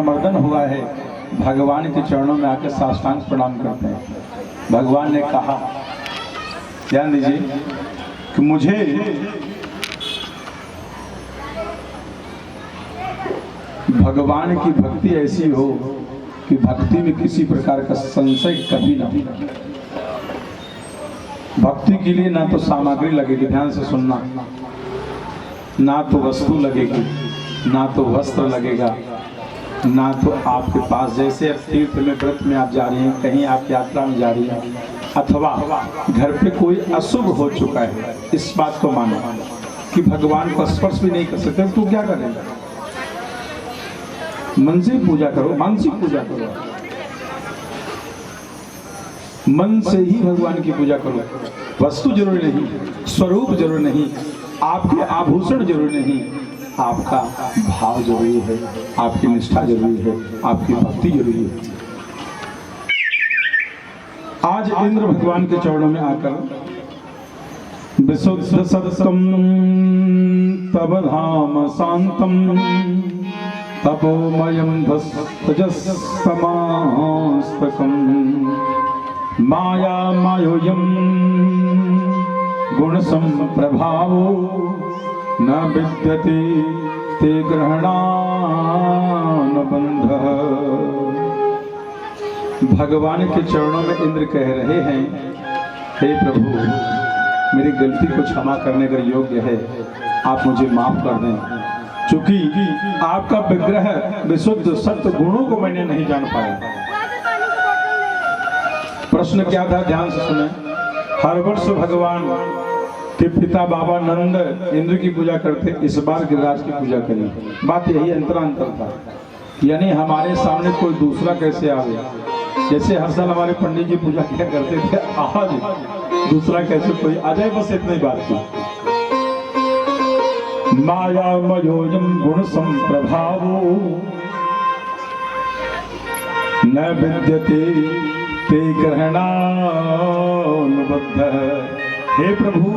मर्दन हुआ है, भगवान के चरणों में आकर साष्टांग प्रणाम करते हैं। भगवान ने कहा, ध्यान दीजिए, कि मुझे भगवान की भक्ति ऐसी हो कि भक्ति में किसी प्रकार का संशय कभी ना हो। भक्ति के लिए ना तो सामग्री लगेगी, ध्यान से सुनना, ना तो वस्तु लगेगी, ना तो वस्त्र लगेगा, ना तो आपके पास, जैसे अब तीर्थ में व्रत में आप जा रही हैं, कहीं आप यात्रा में जा रही हैं, अथवा घर पे कोई अशुभ हो चुका है, इस बात को मानो कि भगवान को स्पर्श भी नहीं कर सकते, तो क्या करेंगे? मन से पूजा करो, मानसिक पूजा करो, मन से ही भगवान की पूजा करो। वस्तु जरूरी नहीं, स्वरूप जरूरी नहीं, आपके आभूषण जरूरी नहीं, आपका भाव जरूरी है, आपकी निष्ठा जरूरी है, आपकी भक्ति जरूरी है। आज इंद्र भगवान के चरणों में आकर विशुद्ध सत्सम तव धाम शांतम तपोमयं भस्तजस्तमास्तकम् माया मायोयं गुणसंप्रभावो न विद्यते ते ग्रहणानुबन्धः। भगवान के चरणों में इंद्र कह रहे हैं, हे प्रभु, मेरी गलती को क्षमा करने का योग्य है, आप मुझे माफ कर दें। चूंकि आपका विग्रह विशुद्ध सत्य गुणों को मैंने नहीं जान पाया। प्रश्न क्या था, ध्यान से सुने। हर वर्ष भगवान के पिता बाबा नंद इंद्र की पूजा करते, इस बार गिरिराज की पूजा करी। बात यही अंतर था, यानी हमारे सामने कोई दूसरा कैसे आ गया। जैसे हर साल हमारे पंडित जी पूजा किया करते थे, आज दूसरा कैसे कोई आ जाए, बस इतनी बात थी। माया मयोजम गुण संप्रभावो न विद्यते ते ग्रहणानुबद्ध। हे प्रभु,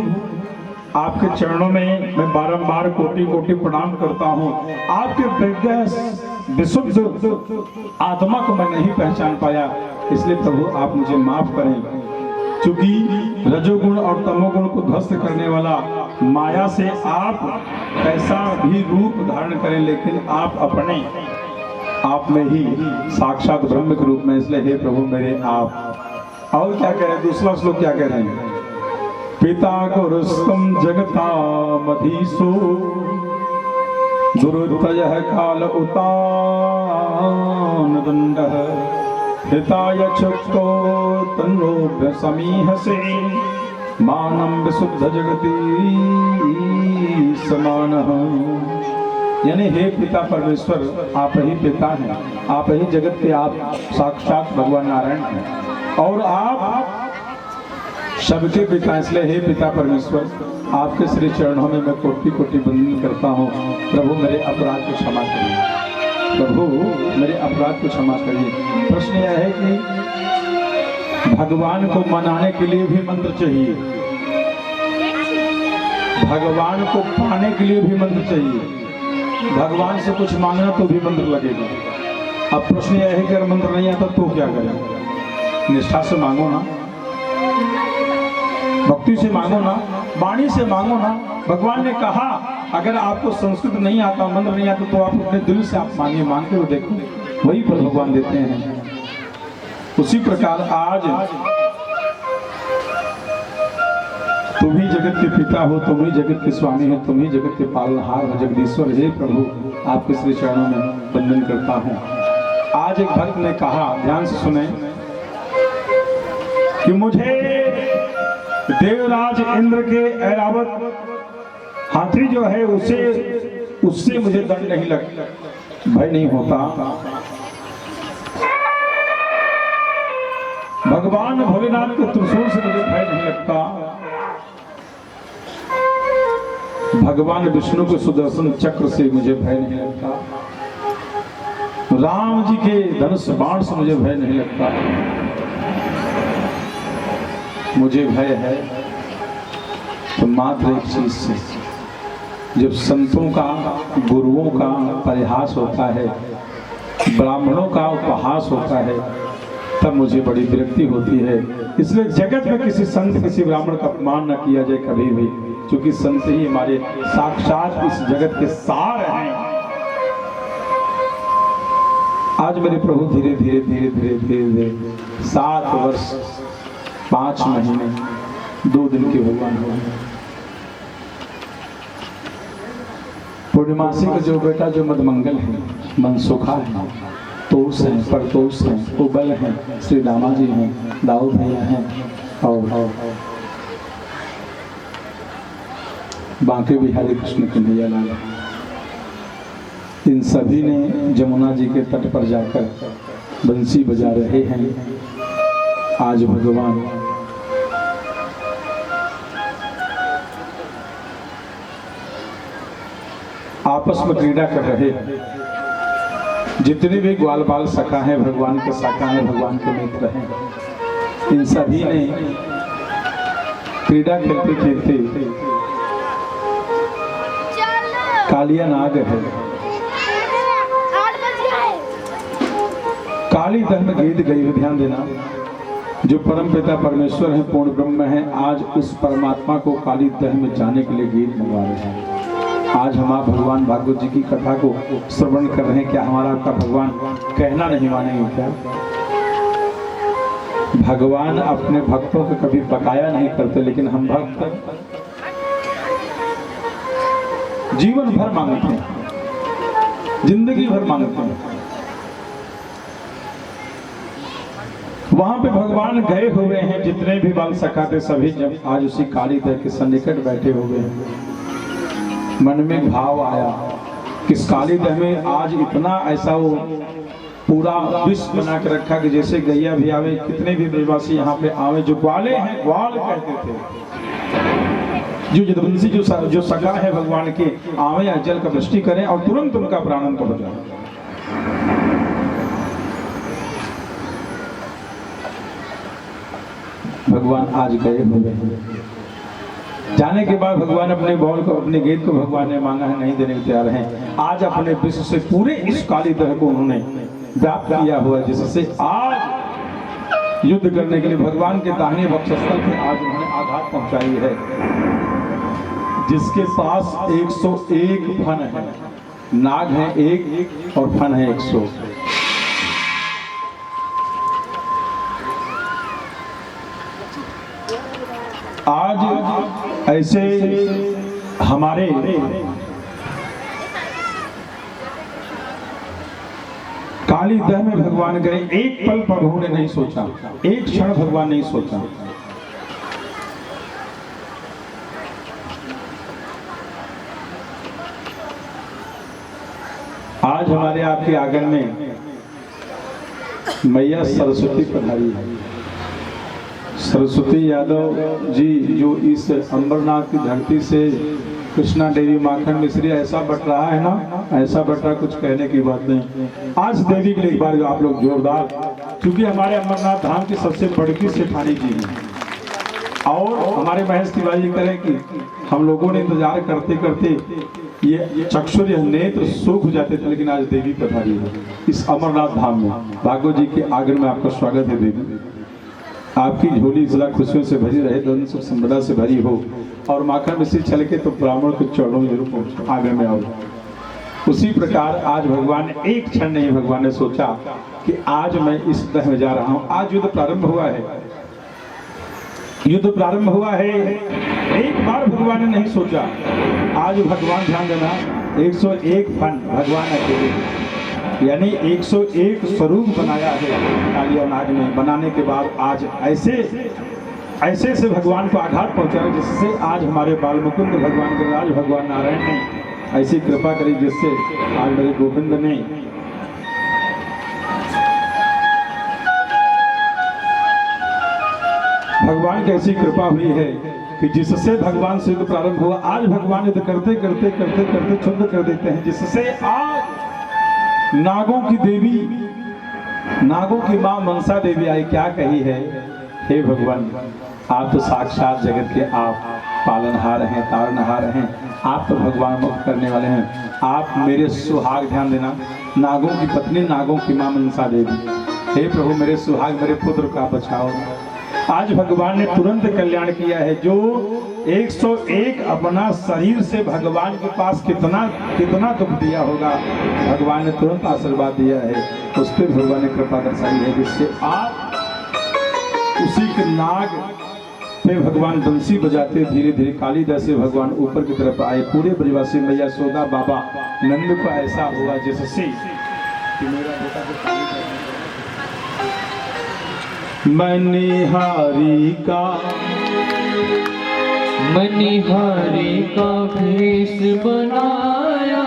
आपके चरणों में मैं बारंबार कोटि कोटि प्रणाम करता हूँ। आपके विग्रह विशुद्ध आत्मा को मैं नहीं पहचान पाया, इसलिए प्रभु आप मुझे माफ करें। चूंकि रजोगुण और तमोगुण को ध्वस्त करने वाला माया से आप कैसा भी रूप धारण करें, लेकिन आप में ही साक्षात ब्रह्म के रूप में, इसलिए हे प्रभु मेरे आप। और क्या कह रहे हैं, दूसरा श्लोक क्या कह रहे हैं, पिता गुरुस्तम जगतामधीशो दुरुतयः काल उतान दंडः हिताय चक्को तन्नो समीहसे मानम विशुद्ध जगती समानः। यानी हे पिता परमेश्वर, आप ही पिता हैं, आप ही जगत के, आप साक्षात भगवान नारायण हैं और आप सबके पिता, इसलिए हे पिता परमेश्वर, आपके श्री चरणों में मैं कोटि कोटि वंदन करता हूँ। प्रभु मेरे अपराध को क्षमा करिए, प्रभु मेरे अपराध को क्षमा करिए। प्रश्न यह है कि भगवान को मनाने के लिए भी मंत्र चाहिए, भगवान को पाने के लिए भी मंत्र चाहिए, भगवान से कुछ मांगना तो भी मंत्र लगेगा। अब प्रश्न यह है कि अगर मंत्र नहीं आता तो क्या करें? निष्ठा से मांगो ना, भक्ति से मांगो ना, वाणी से मांगो ना। भगवान ने कहा अगर आपको संस्कृत नहीं आता, मंत्र नहीं आता, तो आप अपने दिल से आप मांगिए, मांग के वो देखो, वही फल भगवान देते हैं। उसी प्रकार आज तुम ही जगत के पिता हो, तुम ही जगत के स्वामी हो, तुम ही जगत के पालनहार हो, जगदीश्वर। हे प्रभु, आपके श्री चरणों में वंदन करता हूँ। आज एक भक्त ने कहा, ध्यान से सुने, कि मुझे देवराज इंद्र के ऐरावत हाथी जो है उससे मुझे डर नहीं लगता, भय नहीं होता। भगवान भोलेनाथ के त्रिशूल से मुझे भय नहीं लगता। भगवान विष्णु के सुदर्शन चक्र से मुझे भय नहीं लगता। राम जी के धनुष बाण से मुझे भय नहीं लगता। मुझे भय है तो मात्र एक चीज से, जब संतों का, गुरुओं का परिहास होता है, ब्राह्मणों का उपहास होता है तब मुझे बड़ी विरक्ति होती है। इसलिए जगत में किसी संत किसी ब्राह्मण का अपमान न किया जाए कभी भी, क्योंकि संत ही हमारे साक्षात इस जगत के सार हैं। आज मेरे प्रभु धीरे धीरे धीरे धीरे धीरे धीरे 7 वर्ष 5 महीने 2 दिन के भगवान हुए। पूर्णिमासी का जो बेटा जो मदमंगल है, मनसुखा है, तोष हैं, परतोष हैं, उबल हैं, श्री दामा जी हैं, दाऊ भैया हैं और बांके बिहारी कृष्ण कन्हैया लाल। इन सभी ने जमुना जी के तट पर जाकर बंसी बजा रहे हैं। आज भगवान आपस में क्रीड़ा कर रहे हैं। जितने भी ग्वाल बाल सखा हैं, भगवान के सखा हैं, भगवान के मित्र हैं, इन सभी ने क्रीड़ा खेलते खेलते कालिया नाग है, काली दहन गीत गई हो। ध्यान देना, जो परम पिता परमेश्वर है, पूर्ण ब्रह्म है, आज उस परमात्मा को काली दह में जाने के लिए गीत मंगवा रहे हैं। आज हम आप भगवान भागवत जी की कथा को श्रवण कर रहे हैं। क्या हमारा आपका भगवान कहना नहीं मानेंगे क्या? भगवान अपने भक्तों को कभी बकाया नहीं करते, लेकिन हम भक्त जीवन भर मांगते हैं, जिंदगी भर मांगते हैं। वहां पे भगवान गए हुए हैं, जितने भी बाल सखा थे सभी जब आज उसी काली दह के सन्निकट बैठे हुए हैं। मन में भाव आया कि इस काली दह में आज इतना ऐसा वो पूरा विश्व बना के रखा कि जैसे गैया भी आवे, कितने भी निवासी यहाँ पे आवे, जो ग्वाले हैं ग्वाल कहते थे, जो जदवंशी जो सखा है भगवान के, आवे जल का वृष्टि करें और तुरंत उनका प्राणांत हो जाए। भगवान आज गए हुए हैं। जाने के बाद भगवान अपने बॉल को, अपने गेंद को भगवान ने मांगा है, नहीं देने को तैयार हैं। आज अपने विश्व से पूरे इस काली दह को उन्होंने व्याप्त किया हुआ, जिससे आज युद्ध करने के लिए भगवान के दाहिने वक्षस्थल पे आज उन्होंने आघात पहुंचाई है, जिसके पास 101 फन है। नाग है 1 और फन है 100। आज ऐसे हमारे काली दह में भगवान गए, एक पल प्रभु ने नहीं सोचा, एक क्षण भगवान नहीं सोचा। आज हमारे आपके आंगन में मैया सरस्वती पधारी है। सरस्वती यादव जी जो इस अंबरनाथ की धरती से कृष्णा देवी माखन मिश्री ऐसा बट रहा है ना, ऐसा बट रहा, कुछ कहने की बात नहीं। आज देवी के लिए एक बार आप लोग जोरदार, क्योंकि हमारे अंबरनाथ धाम की सबसे बड़की सेठानी जी है। और हमारे महेश तिवारी करें कि हम लोगों ने इंतजार करते करते ये चक्षुर नेत्र सूख जाते थे, लेकिन आज देवी पधारी है इस अमरनाथ धाम में। भागवत जी के आंगन में आपका स्वागत है देवी। आपकी झोली जिला खुशियों से भरी रहे, धन सुख संपदा से भरी हो, और माखन मिश्री छलके तो ब्राह्मण को चरणों में जरूर पहुंचो, आगे में आओ। उसी प्रकार आज भगवान ने एक क्षण नहीं, भगवान ने सोचा कि आज मैं इस दह में जा रहा हूं। आज युद्ध प्रारंभ हुआ है, युद्ध प्रारंभ हुआ है। एक बार भगवान ने नहीं सोचा। आज भगवान, ध्यान देना, 101 फन भगवान अकेले, यानी 101 स्वरूप बनाया है कालिया नाग ने। बनाने के बाद आज ऐसे से भगवान को आघात पहुंचा, जिससे आज हमारे बाल मुकुंद भगवान गिरिराज भगवान नारायण ने ऐसी कृपा करी, जिससे आज मेरे गोविंद ने भगवान की ऐसी कृपा हुई है कि जिससे भगवान से युद्ध प्रारंभ हुआ। आज भगवान युद्ध करते करते करते करते क्षुब्ध कर देते हैं, जिससे आज नागों की देवी, नागों की मां मनसा देवी आई, क्या कही है, हे भगवान आप तो साक्षात जगत के आप पालनहार हैं, तारनहार हैं, आप तो भगवान मुक्त करने वाले हैं। आप मेरे सुहाग, ध्यान देना, नागों की पत्नी, नागों की मां मनसा देवी। हे प्रभु मेरे सुहाग, मेरे पुत्र का बचाओ। आज भगवान ने तुरंत कल्याण किया है। जो 101 अपना शरीर से भगवान के पास कितना कितना दुख दिया होगा, भगवान ने तुरंत आशीर्वाद दिया है। उस पर भगवान ने कृपा दर्शाई है, जिससे आप उसी के नाग पे भगवान बंसी बजाते धीरे धीरे कालिदास से भगवान ऊपर की तरफ आए। पूरे ब्रजवासी मैया यशोदा बाबा नंद को ऐसा हुआ जिससे कि मेरा बेटा मनिहारी का भेष बनाया,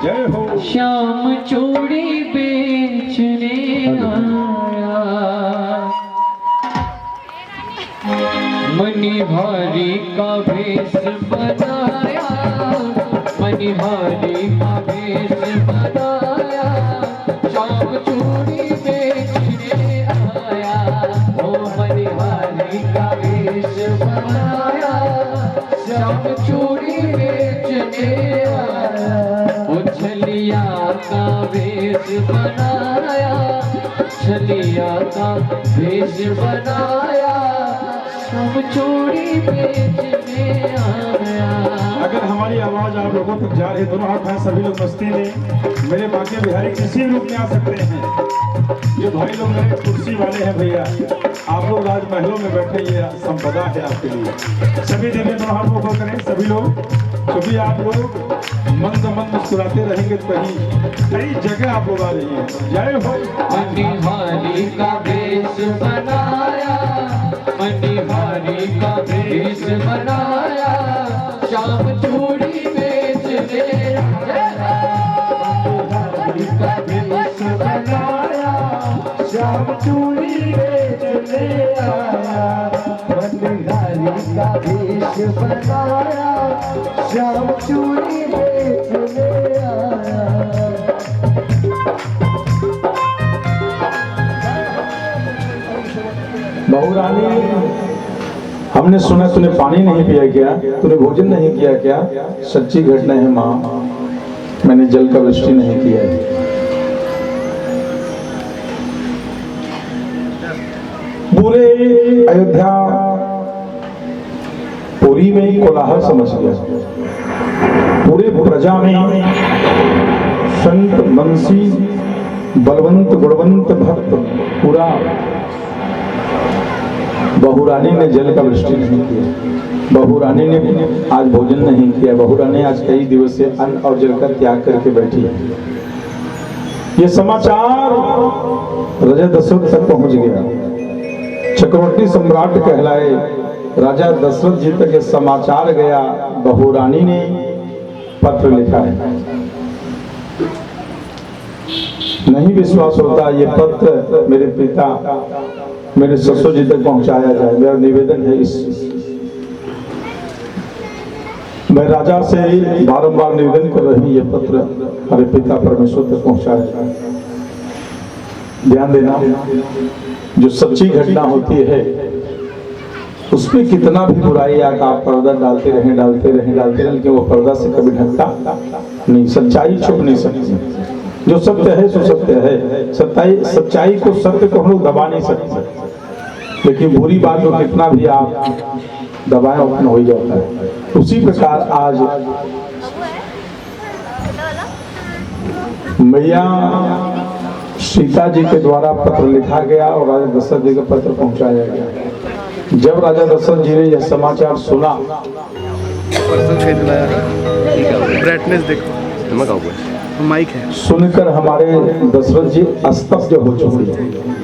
जय हो। श्याम चूड़ी बेचने आया, मनिहारी का भेष बनाया, मनिहारी का भेष बनाया, श्याम चूड़ी बेचने आया। ओ मनिहारी का भेष बनाया, श्याम चूड़ी बेचने आया। ओ छलिया का भेष बनाया, छलिया का भेष बनाया, श्याम चूड़ी बेचने आया। अगर हमारी आवाज आप लोगों तक जा रही है, दोनों हाथ हैं सभी लोग मस्ती में। मेरे बाके बिहारी किसी रूप में आ सकते हैं। जो भाई लोग मेरे कुर्सी वाले हैं भैया, आप लोग राजमहलों में बैठे, ये संपदा है आपके लिए। सभी देवी दोनों हाथ ऊपर करें सभी लोग, क्योंकि आप लोग मंद मंद मुस्कुराते रहेंगे तो कई जगह आप लोग आ रही हैं। जय हो। मनिहारी का भेष बनाया, मनिहारी का भेष बनाया, श्याम चूड़ी बेचने आया। मनिहारी का भेष बनाया, श्याम चूड़ी बेचने आया। मनिहारी का भेष बनाया, श्याम चूड़ी बेचने आया। बहुरानी, हमने सुना तूने पानी नहीं पिया क्या, तूने भोजन नहीं किया क्या? सच्ची घटना है माँ, मैंने जल का वृष्टि नहीं किया है। पूरे अयोध्या पुरी में ही कोलाहल समझ गया। पूरे प्रजा में संत बंसी बलवंत गुणवंत भक्त पूरा बहुरानी ने जल का वृष्टि नहीं किया, बहुरानी ने आज भोजन नहीं किया, बहुरानी आज कई दिवस से अन्न और जल का त्याग करके बैठी है। ये समाचार राजा दशरथ तक पहुंच गया। चक्रवर्ती सम्राट कहलाए राजा दशरथ जी तक ये समाचार गया। बहुरानी ने पत्र लिखा है। नहीं विश्वास होता ये पत्र मेरे पिता मेरे ससुर जी तक पहुंचाया जाए। मेरा निवेदन है इस मैं राजा से बारंबार निवेदन कर रही ये पत्र हमारे पिता परमेश्वर तक पहुंचाया जाए। ध्यान देना, जो सच्ची घटना होती है उसमें कितना भी बुराई आकर आप पर्दा डालते रहें, लेकिन वो पर्दा से कभी ढकता नहीं। सच्चाई छुप नहीं सकती। जो सत्य है सो सत्य है। सच्चाई को, सत्य को हम लोग दबा नहीं सकते, लेकिन बुरी बात को कितना भी आप दबाएं उतना हो जाता है। उसी प्रकार आज मैया सीता जी के द्वारा पत्र लिखा गया और राजा दशरथ जी का पत्र पहुंचाया गया। जब राजा दशरथ जी ने यह समाचार सुना, ब्राइटनेस देखो, माइक है, सुनकर हमारे दशरथ जी स्तब्ध हो चुके,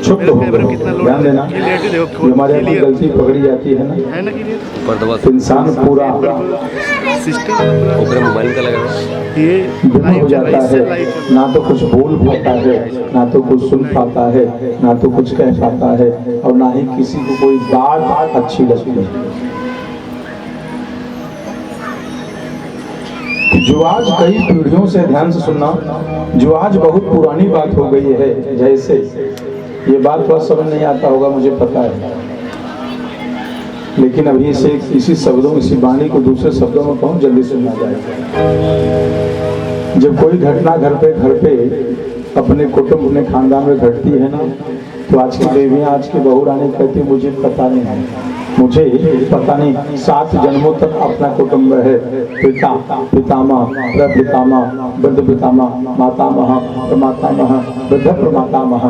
चुप हो गए। ध्यान देना, हमारे यहाँ गलती पकड़ी जाती है ना, इंसान पूरा मोबाइल का लगा ये हो जाता है, ना तो कुछ बोल पाता है, ना तो कुछ सुन पाता है, ना तो कुछ कह पाता है, और ना ही किसी को कोई बात अच्छी लगती है। जो आज कई पीढ़ियों से, ध्यान से सुनना, जो आज बहुत पुरानी बात हो गई है, जैसे ये बात थोड़ा समझ नहीं आता होगा मुझे पता है, लेकिन अभी इसे इसी शब्दों, इसी वाणी को दूसरे शब्दों में कहूँ जल्दी सुनना जाएगा। जब कोई घटना घर पे अपने कुटुंब अपने खानदान में घटती है ना, तो आज की बेबियां, आज की बहू रानी कहती मुझे पता नहीं है, मुझे पता नहीं, 7 जन्मों तक अपना कुटुंब है, पिता पितामह प्रपितामह वृद्ध पितामह मातामह प्रमातामह वृद्ध प्रमातामह,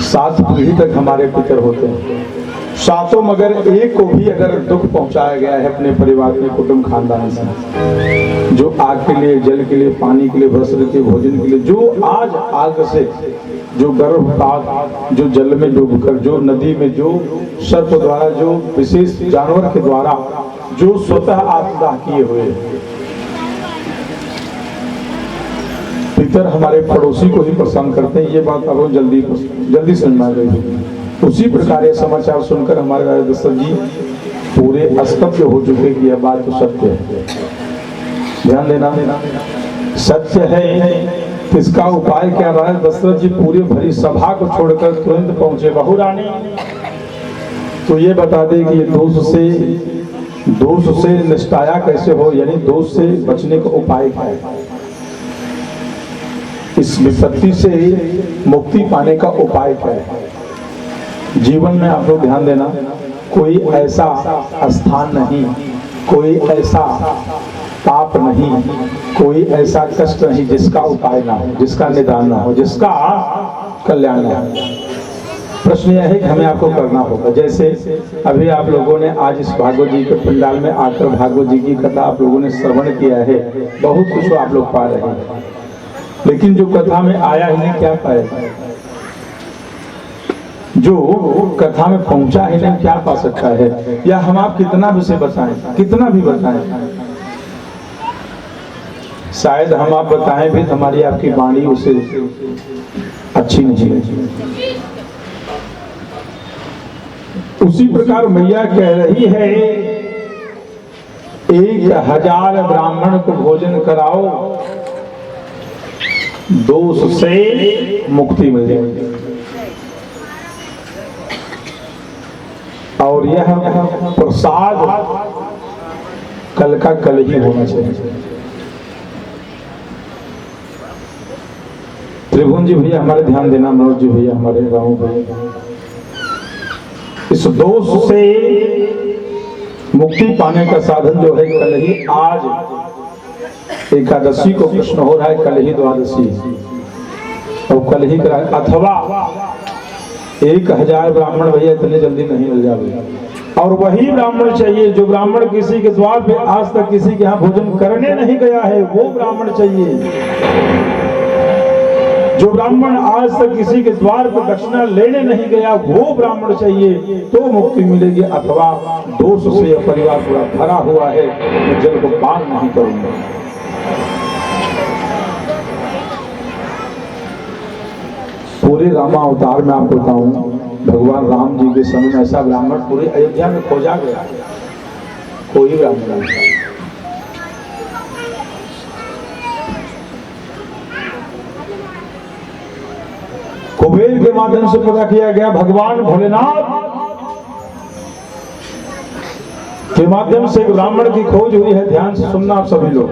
7 पीढ़ी तक हमारे पितर होते हैं। 7 मगर एक को भी अगर दुख पहुंचाया गया है अपने परिवार के कुटुंब खानदान से, जो आग के लिए, जल के लिए, पानी के लिए, वस्त्र के, भोजन के लिए, जो आज आग से, जो गर्भपात, जो जल में डूबकर, जो नदी में, जो सर्प द्वारा, जो विशेष जानवर के द्वारा, जो स्वतः आत्मदाह किए हुए, पितर हमारे पड़ोसी को ही पसंद करते हैं। ये बात अब जल्दी समझ में आ गई। उसी प्रकार ये समाचार सुनकर हमारे राजा दशरथ जी पूरे अस्तब्ध हो चुके कि यह बात तो सत्य है। ध्यान देना, सत्य है। इसका उपाय क्या रहा? दशरथ जी पूरी भरी सभा को छोड़कर तुरंत पहुंचे। बहू रानी तो ये बता दे कि ये दोष से निष्ठाया कैसे हो, यानी दोष से बचने का उपाय क्या है, इस विपत्ति से मुक्ति पाने का उपाय क्या है। जीवन में आप लोग ध्यान देना, कोई ऐसा स्थान नहीं, कोई ऐसा पाप नहीं, कोई ऐसा कष्ट नहीं जिसका उपाय ना हो, जिसका निदान ना हो, जिसका कल्याण ना हो। प्रश्न यह है कि हमें आपको करना होगा। जैसे अभी आप लोगों ने आज इस भागवत जी के पंडाल में आकर भागवत जी की कथा आप लोगों ने श्रवण किया है, बहुत कुछ आप लोग पा रहे हैं, लेकिन जो कथा में आया ही नहीं, क्या पाएगा? जो कथा में पहुंचा ही नहीं, क्या पा सकता है? या हम आप कितना भी से बताएं, कितना भी बताएं, शायद हम आप बताएं भी हमारी आपकी वाणी उसे अच्छी नहीं है। उसी प्रकार मैया कह रही है 1000 ब्राह्मण को भोजन कराओ, दोष से मुक्ति मिल जाएगी। और यह प्रसाद कल का कल ही होना चाहिए। त्रिभुवन जी भैया हमारे ध्यान देना, मनोज जी भैया हमारे गाँव भैया, इस दोष से मुक्ति पाने का साधन जो है कल ही, आज एकादशी को कृष्ण हो रहा है, कल ही द्वादशी और कल ही करा, अथवा 1000 ब्राह्मण भैया इतने जल्दी नहीं मिल जाएगा। और वही ब्राह्मण चाहिए जो ब्राह्मण किसी के द्वार पे आज तक किसी के यहाँ भोजन करने नहीं गया है, वो ब्राह्मण चाहिए। जो ब्राह्मण आज तक किसी के द्वार पर दक्षिणा लेने नहीं गया, वो ब्राह्मण चाहिए, तो मुक्ति मिलेगी। अथवा दोष से परिवार पूरा भरा हुआ है, मैं जल को पान नहीं करूंगा। पूरे रामावतार में आपको बताऊं, भगवान राम जी के समय में ऐसा ब्राह्मण पूरे अयोध्या में खोजा गया, कोई ब्राह्मण नहीं। कुबेर के माध्यम से पता किया गया, भगवान भोलेनाथ के माध्यम से ब्राह्मण की खोज हुई है। ध्यान से सुनना आप सभी लोग।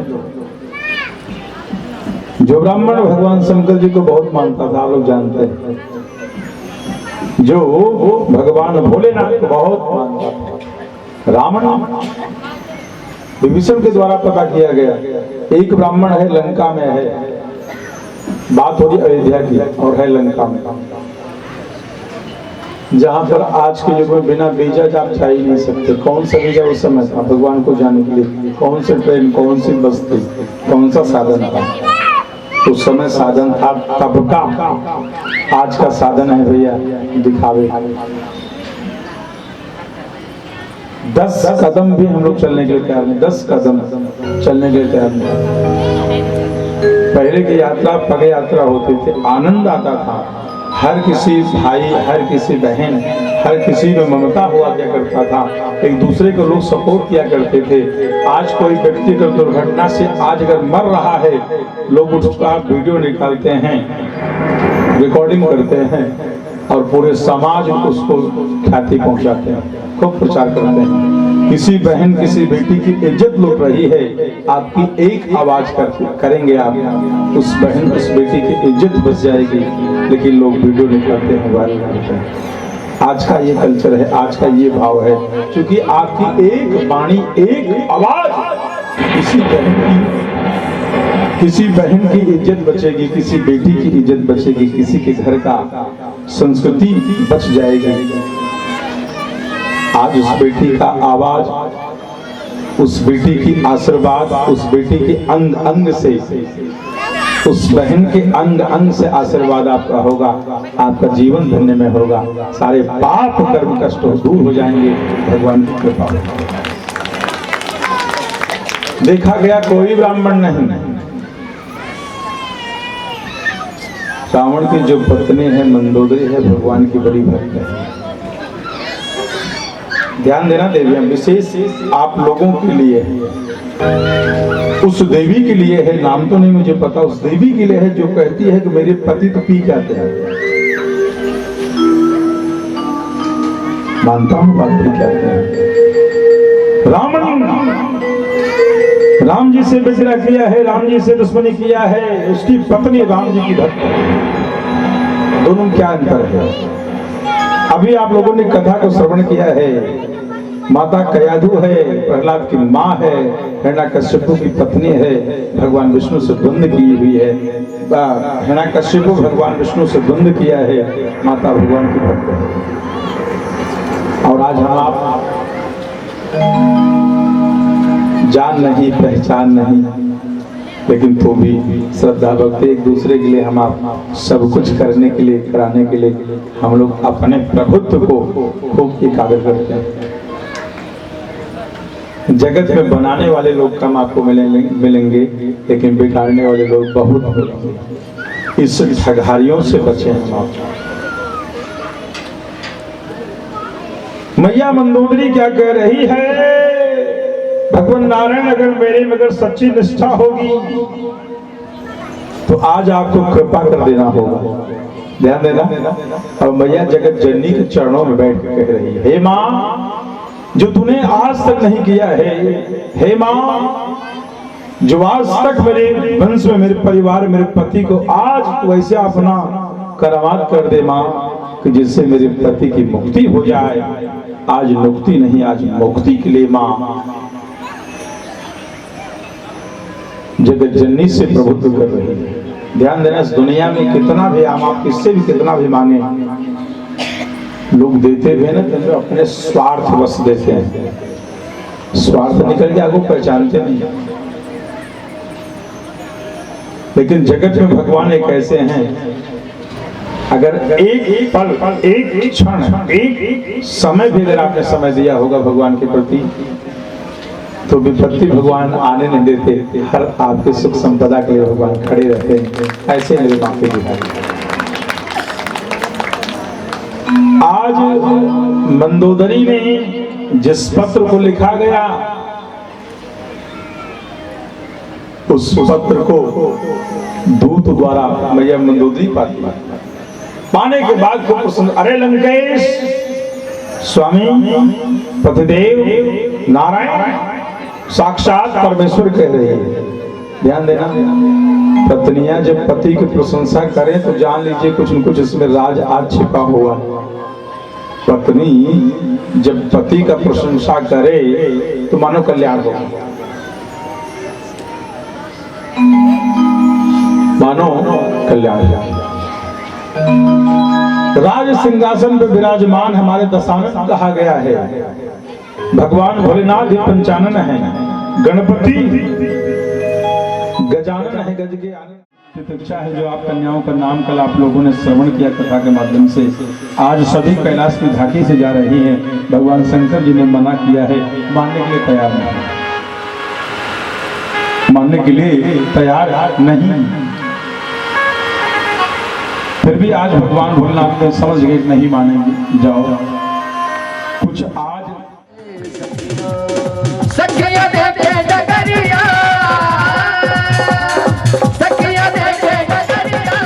जो ब्राह्मण भगवान शंकर जी को बहुत मानता था, आप लोग जानते हैं, जो भगवान भोलेनाथ को बहुत मानता था। रावण विभीषण के द्वारा पता किया गया, एक ब्राह्मण है, लंका में है, बात हो रही अयोध्या की, और है लंका में, जहां पर आज के युग में बिना वीजा आप जा ही नहीं सकते। कौन सा वीजा उस समय था भगवान को जाने के लिए? कौन सी ट्रेन, कौन सी बस थी, कौन सा साधन था? उस समय साधन था तब का, आज का साधन है भैया दिखावे। 10 कदम भी हम लोग चलने के लिए तैयार नहीं, 10 कदम चलने के लिए तैयार नहीं। पहले की यात्रा पग यात्रा होती थी, आनंद आता था, हर किसी भाई, हर किसी बहन, हर किसी में ममता हुआ क्या करता था, एक दूसरे को लोग सपोर्ट किया करते थे। आज कोई व्यक्ति का दुर्घटना से आज अगर मर रहा है, लोग उसका वीडियो निकालते हैं, रिकॉर्डिंग करते हैं और पूरे समाज उसको ख्याति पहुंचाते हैं। खूब प्रचार करते हैं। किसी बहन किसी बेटी की इज्जत लूट रही है, आपकी एक आवाज करेंगे आप, उस बहन उस बेटी की इज्जत बच जाएगी। लेकिन लोग वीडियो निकालते हैं, वायरल करते हैं। आज का ये कल्चर है, आज का ये भाव है, क्योंकि आपकी एक वाणी एक आवाज किसी बहन की इज्जत बचेगी, किसी बेटी की इज्जत बचेगी, किसी के घर का संस्कृति बच जाएगी। आज उस बेटी का आवाज, उस बेटी की आशीर्वाद, उस बेटी के अंग अंग से, उस बहन के अंग अंग से आशीर्वाद आपका होगा, आपका जीवन धन्य में होगा, सारे पाप कर्म कष्ट दूर हो जाएंगे भगवान की कृपा। देखा गया कोई ब्राह्मण नहीं, रावण की जो पत्नी है मंदोदरी है, भगवान की बड़ी भक्त है। ध्यान देना देवियां, विशेष आप लोगों के लिए उस देवी के लिए है, नाम तो नहीं मुझे पता, उस देवी के लिए है जो कहती है कि मेरे पति तो पी जाते हैं। मानता हूं बात भी कहते हैं। राम जी से विद्रोह किया है, राम जी से दुश्मनी किया है, उसकी पत्नी राम जी की भक्त है। दोनों क्या अंतर है? अभी आप लोगों ने कथा को श्रवण किया है। माता कयाधु है, प्रहलाद की माँ है, हिरण्यकश्यपु की पत्नी है, भगवान विष्णु से द्वंद्व की हुई है। हिरण्यकश्यपु भगवान विष्णु से द्वंद्व किया है, माता भगवान की भक्त है। और आज हम आप जान नहीं पहचान नहीं, लेकिन तो भी श्रद्धा भक्ति एक दूसरे के लिए हम आप सब कुछ करने के लिए, कराने के लिए हम लोग अपने प्रभुत्व को खूब एकाग्र करते हैं। जगत में बनाने वाले लोग कम आपको मिलेंगे, लेकिन बिगाड़ने वाले लोग बहुत मिलेंगे। इस ठगहारियों से बचे हम आप। मैया मंदोदरी क्या कह रही है? भगवान नारायण अगर मेरे में अगर सच्ची निष्ठा होगी तो आज आपको कृपा कर देना होगा। ध्यान देना। और मैया जगत जननी के चरणों में बैठ कर कह रही है, हे माँ, जो तूने आज तक नहीं किया है, हे माँ, जो आज तक मेरे वंश में, मेरे परिवार, मेरे पति को आज वैसे अपना करामात कर दे माँ, कि जिससे मेरे पति की मुक्ति हो जाए। आज मुक्ति नहीं, आज मुक्ति के लिए माँ जगत जननी से प्रभुत्व कर रही है। ध्यान देना, इस दुनिया में कितना भी आप किससे भी कितना भी मांगे, लोग देते भी है ना, तो अपने स्वार्थ बस देते हैं। स्वार्थ निकल के आपको पहचानते नहीं। लेकिन जगत में भगवान एक ऐसे हैं, अगर एक पल, एक क्षण, एक समय भी अगर आपने समय दिया होगा भगवान के प्रति, तो विपत्ति भगवान आने नहीं देते। हर आपके सुख संपदा के लिए भगवान खड़े रहते हैं। ऐसे मेरे माँ के बिहारी। आज मंदोदरी में जिस पत्र को लिखा गया, उस पत्र को दूत द्वारा मैया मंदोदरी पाती। पाने के बाद को प्रसन्न, अरे लंकेश स्वामी, पतिदेव नारायण साक्षात परमेश्वर कह रही है। ध्यान देना, पत्नियां जब पति की प्रशंसा करें तो जान लीजिए कुछ न कुछ इसमें राज आज छिपा हुआ। पत्नी जब पति का प्रशंसा करे तो मानो कल्याण होगा, मानो कल्याण। राज सिंहासन पर विराजमान हमारे दशानन कहा गया है। भगवान भोलेनाथ पंचानन है, गणपति गजानन है, गज के प्रतीक्षा है। जो आप कन्याओं का नाम कल आप लोगों ने श्रवण किया कथा के माध्यम से, आज सभी कैलाश की घाटी से जा रही हैं। भगवान शंकर जी ने मना किया है, मानने के लिए तैयार नहीं, मानने के लिए तैयार नहीं। फिर भी आज भगवान भोलेनाथ ने समझ गए नहीं मानेंगे, जाओ कुछ आज सखिया देखे डगरिया, सखिया देखे डगरिया,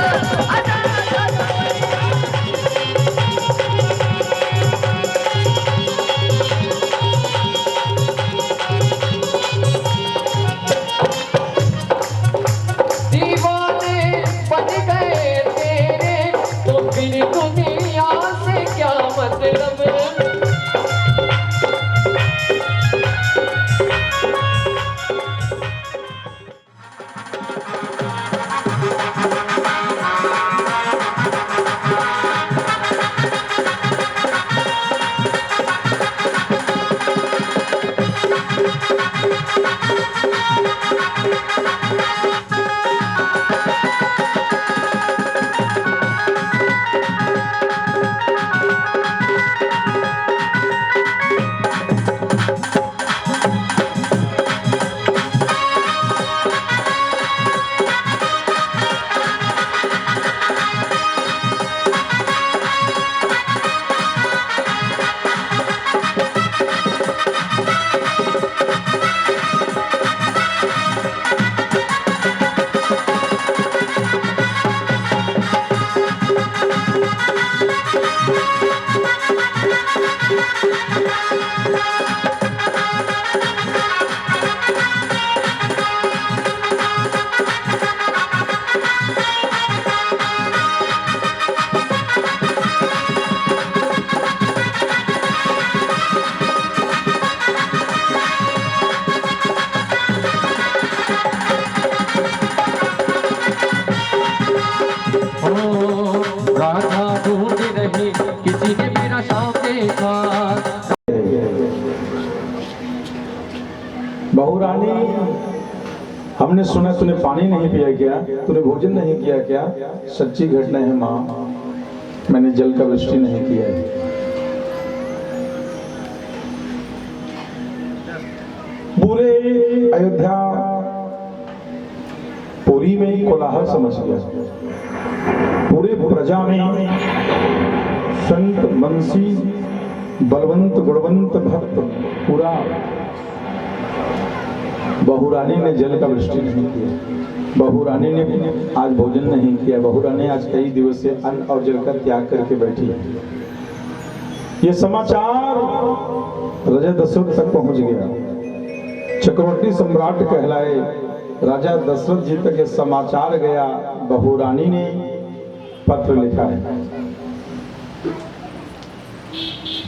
राधा ढूंढ रही किसी ने मेरा शाम देखा। बहू रानी, हमने सुना तूने पानी नहीं पिया क्या, तूने भोजन नहीं किया क्या? सच्ची घटना है माँ, मैंने जल का वृष्टि नहीं किया है। पूरे अयोध्या पुरी में कोलाहल समझ गया। पूरे प्रजा में संत मनसी बलवंत गुणवंत भक्त पूरा बहू रानी ने जल का वृष्टि नहीं किया। बहू रानी ने आज भोजन नहीं किया। बहू रानी आज कई दिवस से अन्न और जल का त्याग करके बैठी है। ये समाचार राजा दशरथ तक पहुंच गया। चक्रवर्ती सम्राट कहलाए राजा दशरथ जी तक ये समाचार गया। बहू रानी ने पत्र लिखा है।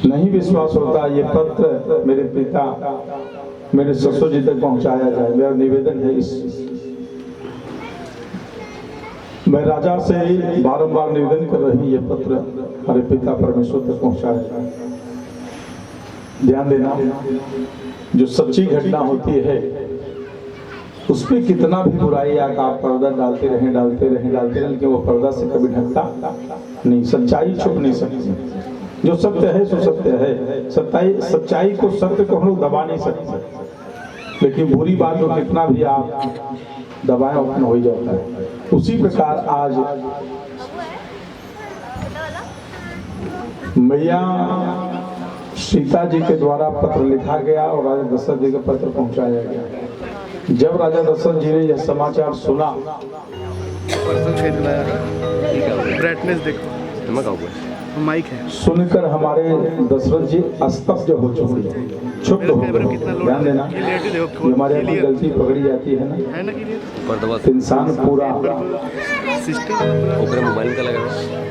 नहीं विश्वास होता ये पत्र मेरे पिता मेरे ससुर जी तक पहुंचाया जाए। मेरा निवेदन है मैं राजा से बारंबार निवेदन कर रही ये पत्र हमारे पिता परमेश्वर तक पहुंचाया जाए। ध्यान देना, जो सच्ची घटना होती है उस पर कितना भी बुराई आकर आप पर्दा डालते रहें, लेकिन वो पर्दा से कभी ढकता नहीं। सच्चाई छुप नहीं सकती। जो सत्य है सो सत्य है। सच्चाई को सत्य को हम लोग दबा नहीं सकते, लेकिन बुरी बात को कितना भी आप दबाएं ओपन हो जाता है। उसी प्रकार आज मैया सीता जी के द्वारा पत्र लिखा गया और राजा दशरथ जी का पत्र पहुंचाया गया। जब राजा दशरथ जी ने यह समाचार सुना, ब्राइटनेस देखो, माइक है, सुनकर हमारे दशरथ जी स्तब्ध हो चुके, क्षुब्ध हो गए। ध्यान देना, हमारे यहाँ गलती पकड़ी जाती है ना, इंसान पूरा मोबाइल का लगा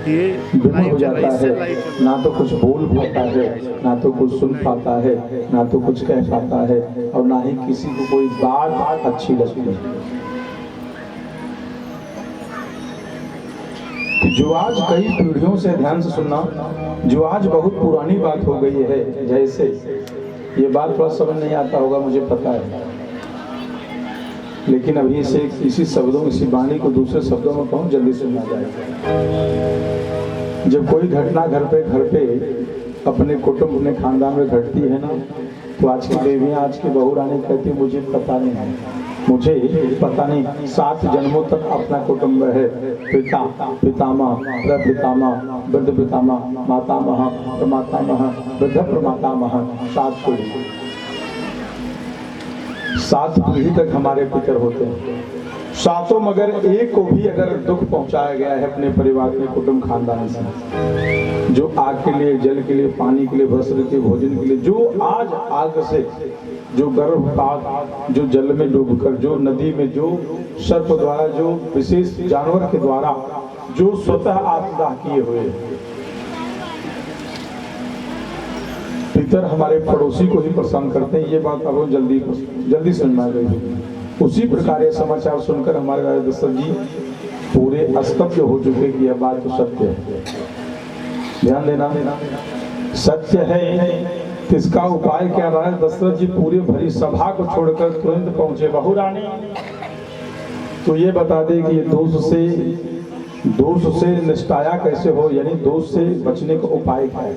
ये विमल हो जाता है। ना तो कुछ बोल पाता है, ना तो कुछ सुन पाता है, ना तो कुछ कह पाता है, और ना ही किसी को कोई बात अच्छी लगती है। जो आज कई पीढ़ियों से, ध्यान से सुनना, जो आज बहुत पुरानी बात हो गई है, जैसे ये बात थोड़ा समझ नहीं आता होगा मुझे पता है, लेकिन अभी इसे इसी शब्दों, इसी वाणी को दूसरे शब्दों में कहूँ जल्दी सुना जाएगा। जब कोई घटना घर पे अपने कुटुंब, अपने खानदान में घटती है ना, तो आज की देवियाँ, आज की बहू रानी कहती मुझे पता नहीं है, मुझे पता नहीं। 7 जन्मों तक अपना कुटुंब है, पिता, पितामह, प्रपितामह, वृद्ध पितामह, मातामह, प्रमातामह, वृद्ध प्रमातामह, 7 पीढ़ी, 7 पीढ़ी तक हमारे पितर होते हैं। 7 मगर एक को भी अगर दुख पहुंचाया गया है अपने परिवार में, कुटुंब खानदान से, जो आग के लिए, जल के लिए, पानी के लिए, वस्त्र के, भोजन के लिए, जो आज आग से, जो गर्भपात, जो जल में डूबकर, जो नदी में, जो सर्प द्वारा, जो विशेष जानवर के द्वारा, जो स्वतः आत्मदाह किए हुए, पितर हमारे पड़ोसी को ही परेशान करते हैं। ये बात अब जल्दी समझ में आ गई। उसी प्रकार ये समाचार सुनकर हमारे राजा दशरथ जी पूरे स्तब्ध हो चुके कि यह बात तो सत्य है। ध्यान देना, सत्य है तो इसका उपाय क्या रहा है? दशरथ जी पूरी भरी सभा को छोड़कर तुरंत पहुंचे। बहू रानी, तो ये बता दे कि ये दोष से निष्ठाया कैसे हो, यानी दोष से बचने का उपाय क्या है,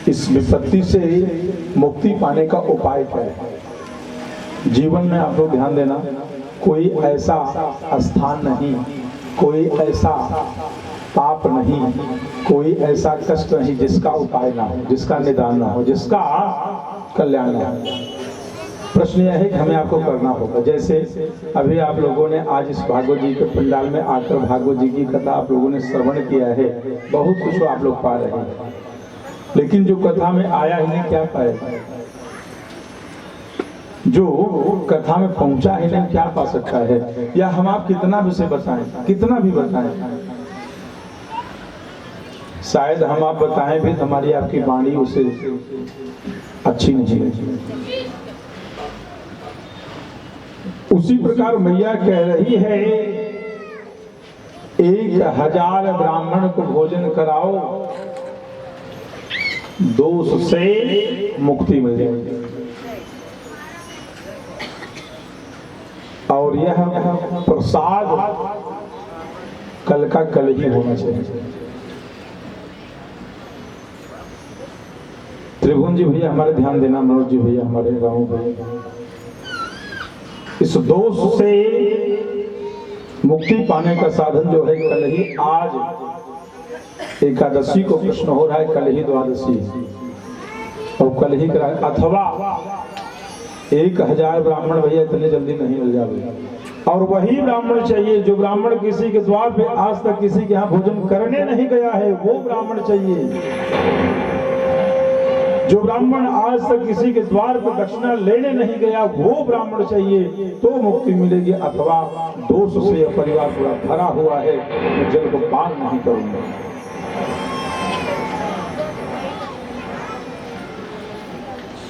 इस विपत्ति से मुक्ति पाने का उपाय क्या है। जीवन में आप लोग ध्यान देना, कोई ऐसा स्थान नहीं, कोई ऐसा पाप नहीं, कोई ऐसा कष्ट नहीं जिसका उपाय ना हो, जिसका निदान ना हो, जिसका कल्याण ना हो। प्रश्न यह है कि हमें आपको करना होगा। जैसे अभी आप लोगों ने आज इस भागवत जी के पंडाल में आकर भागवत जी की कथा आप लोगों ने श्रवण किया है, बहुत कुछ आप लोग पा रहे हैं, लेकिन जो कथा में आया ही नहीं, क्या पाएगा? जो कथा में पहुंचा ही नहीं, क्या पा सकता है? या हम आप कितना भी उसे बताएं, कितना भी बताएं, शायद हम आप बताएं भी हमारी आपकी वाणी उसे अच्छी नहीं लगी। उसी प्रकार मैया कह रही है 1000 ब्राह्मण को भोजन कराओ, दोष से मुक्ति मिल जाएगी। और यह प्रसाद कल का कल ही होना चाहिए। त्रिभुवन जी भैया हमारे ध्यान देना, मनोज जी भैया हमारे गाँव भैया, इस दोष से मुक्ति पाने का साधन जो है कल ही, आज एकादशी को प्रश्न हो रहा है, कल ही द्वादशी और कल ही करा, अथवा 1000 ब्राह्मण भैया इतने जल्दी नहीं मिल जाएंगे। और वही ब्राह्मण चाहिए जो ब्राह्मण किसी के द्वार पे आज तक किसी के यहाँ भोजन करने नहीं गया है, वो ब्राह्मण चाहिए। जो ब्राह्मण आज तक किसी के द्वार पर दक्षिणा लेने नहीं गया, वो ब्राह्मण चाहिए, तो मुक्ति मिलेगी। अथवा दोष से परिवार पूरा भरा हुआ है, मैं जल को पान नहीं करूंगा।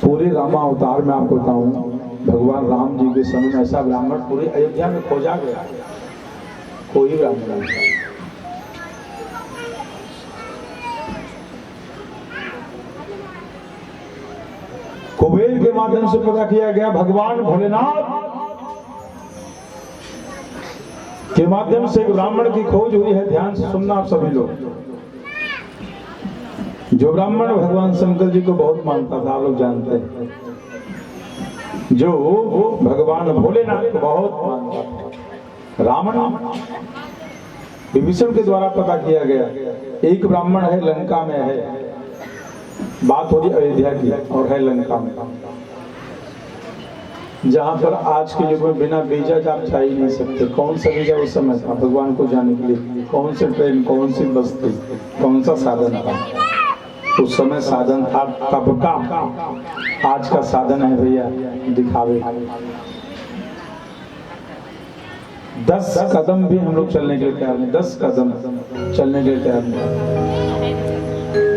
पूरे रामावतार में आपको बताऊं, भगवान राम जी के समय में ऐसा ब्राह्मण पूरी अयोध्या में खोजा गया, कोई ब्राह्मण नहीं। कुबेर के माध्यम से पता किया गया, भगवान भोलेनाथ के माध्यम से एक ब्राह्मण की खोज हुई है। ध्यान से सुनना आप सभी लोग। जो ब्राह्मण भगवान शंकर जी को बहुत मानता था, आप लोग जानते हैं, जो भगवान भोलेनाथ को बहुत मानता था, रावण विभीषण के द्वारा पता किया गया। एक ब्राह्मण है, लंका में है, बात हो रही अयोध्या की, और है लंका में, जहां पर आज के युग में बिना वीजा आप जा ही नहीं सकते। कौन सा वीजा उस समय था भगवान को जाने के लिए? कौन सी ट्रेन, कौन सी बस थी, कौन सा साधन था? उस समय साधन था तब का, आज का साधन है भैया दिखावे। 10 कदम भी हम लोग चलने के लिए तैयार नहीं, 10 कदम चलने के लिए तैयार नहीं।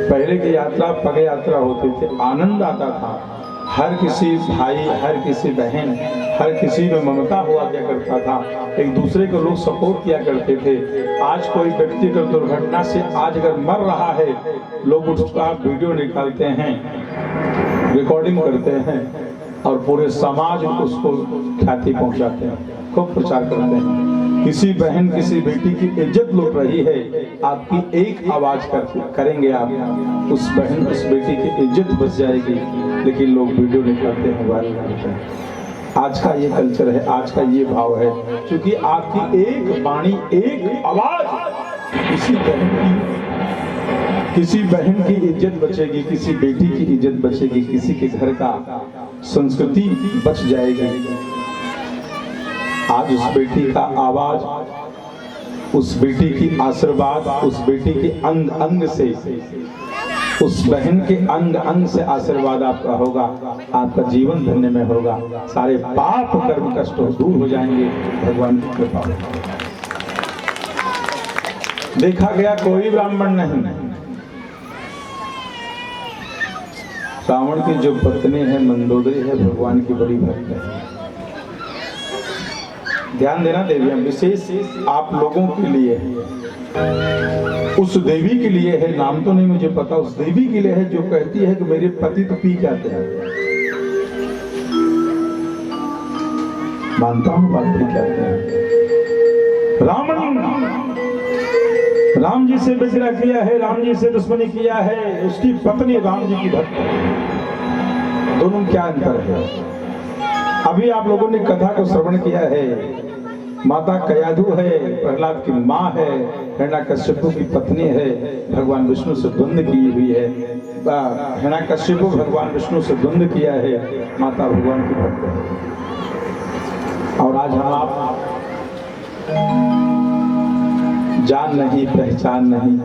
पहले की यात्रा पग यात्रा होती थी, आनंद आता था, हर किसी भाई, हर किसी बहन, हर किसी में ममता हुआ क्या करता था, एक दूसरे को लोग सपोर्ट किया करते थे। आज कोई व्यक्ति अगर दुर्घटना से आज अगर मर रहा है, लोग उसका वीडियो निकालते हैं, रिकॉर्डिंग करते हैं और पूरे समाज में उसको ख्याति पहुंचाते हैं, खूब प्रचार करते हैं। किसी बहन, किसी बेटी की इज्जत लुट रही है, आपकी एक आवाज करेंगे आप, उस बहन, उस बेटी की इज्जत बच जाएगी। लेकिन लोग वीडियो निकालते हैं, वायरल करते हैं। आज का ये कल्चर है, आज का ये भाव है, क्योंकि आपकी एक वाणी, एक आवाज किसी बहन की इज्जत बचेगी, किसी बेटी की इज्जत बचेगी, किसी के घर का संस्कृति बच जाएगी। आज उस बेटी का आवाज, उस बेटी की आशीर्वाद, उस बेटी के अंग अंग से, उस बहन के अंग अंग से आशीर्वाद आपका होगा, आपका जीवन धन्य में होगा, सारे पाप कर्म कष्ट दूर हो जाएंगे भगवान की कृपा। देखा गया कोई ब्राह्मण नहीं, रावण की जो पत्नी है मंदोदरी है, भगवान की बड़ी भक्त है। ध्यान देना देवियां विशेष आप लोगों के लिए है, उस देवी के लिए है, नाम तो नहीं मुझे पता, उस देवी के लिए है जो कहती है कि मेरे पति तो पी जाते हैं। मानता हूं बात पी जाते हैं। राम जी से विग्रह किया है, राम जी से दुश्मनी किया है, उसकी पत्नी राम जी की भक्त है। दोनों में क्या अंतर है? अभी आप लोगों ने कथा को श्रवण किया है। माता कयाधु है, प्रहलाद की माँ है, हिरण्यकश्यप की पत्नी है, भगवान विष्णु से द्वंद्व की हुई है। हिरण्यकश्यप भगवान विष्णु से द्वंद्व किया है, माता भगवान की भक्त है। और आज हम आप जान नहीं पहचान नहीं,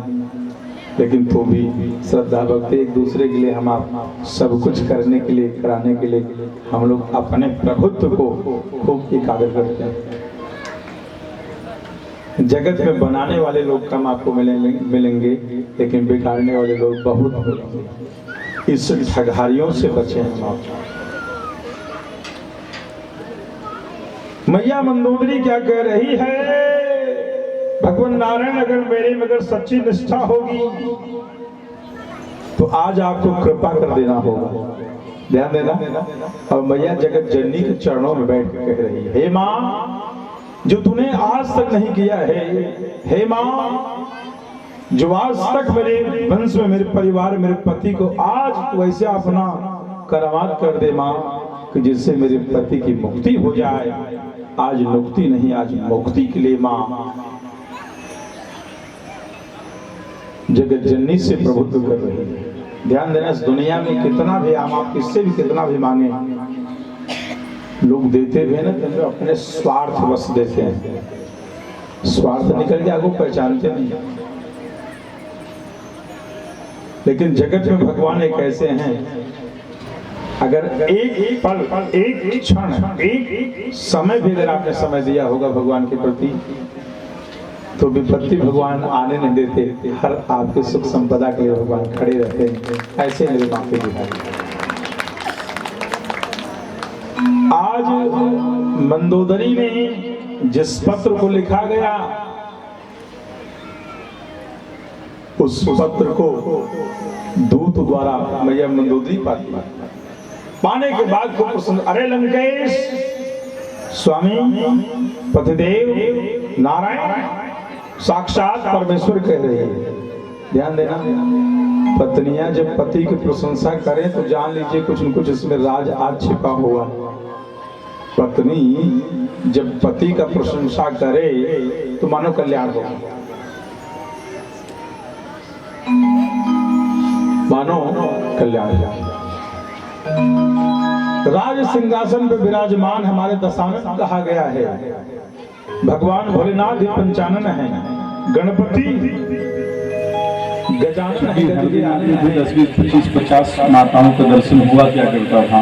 लेकिन तो भी श्रद्धा भक्ति एक दूसरे के लिए हम आप सब कुछ करने के लिए कराने के लिए हम लोग अपने प्रभुत्व को खूब एकाग्र करते हैं। जगत में बनाने वाले लोग कम आपको मिलेंगे, लेकिन बिगाड़ने वाले लोग बहुत मिलेंगे। इस ठगहारियों से बचे हम आप। मैया मंदोदरी क्या कह रही है? भगवान नारायण अगर मेरे में अगर सच्ची निष्ठा होगी तो आज आपको कृपा कर देना होगा। ध्यान देना। और मैया जगत जननी के चरणों में बैठ कर कह रही है, हे माँ जो तूने आज तक नहीं किया है, हे माँ जो आज तक मेरे वंश में, मेरे परिवार, मेरे पति को आज तू ऐसे अपना करामात कर दे माँ कि जिससे मेरे पति की मुक्ति हो जाए। आज मुक्ति नहीं, आज मुक्ति के लिए माँ जगत जननी से प्रभुत्व कर रही है। ध्यान देना, इस दुनिया में कितना भी आप किससे भी कितना भी मांगे, लोग देते भी ना तो अपने स्वार्थ बस देते हैं। स्वार्थ निकल जाए वो पहचानते नहीं। लेकिन जगत में भगवान एक ऐसे हैं, अगर एक पल, एक क्षण, एक समय भी अगर आपने समय दिया होगा भगवान के प्रति, तो विपत्ति भगवान आने नहीं देते। हर आपके सुख संपदा के लिए भगवान खड़े रहते हैं। ऐसे मेरे माँ के बिहारी। आज मंदोदरी में जिस पत्र को लिखा गया, उस पत्र को दूत द्वारा मैया मंदोदरी पाती। पाने के बाद को प्रसन्न, अरे लंकेश स्वामी पतिदेव नारायण साक्षात परमेश्वर कह रही है। ध्यान देना, पत्नियां जब पति की प्रशंसा करें तो जान लीजिए कुछ न कुछ इसमें राज आज छिपा हुआ। पत्नी जब पति का प्रशंसा करे तो मानो कल्याण होगा, मानो कल्याण होगा। राज सिंहासन पर विराजमान हमारे दशानन कहा गया है। भगवान भोलेनाथ ही पंचानन है, गणपति गजानन है। 10-20-25-50 माताओं का दर्शन हुआ क्या करता था।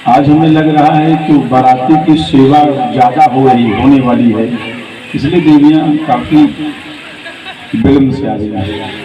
आज हमें लग रहा है कि बाराती की सेवा ज्यादा होने वाली है, इसलिए देवियां काफी विलम्ब से आ रही हैं।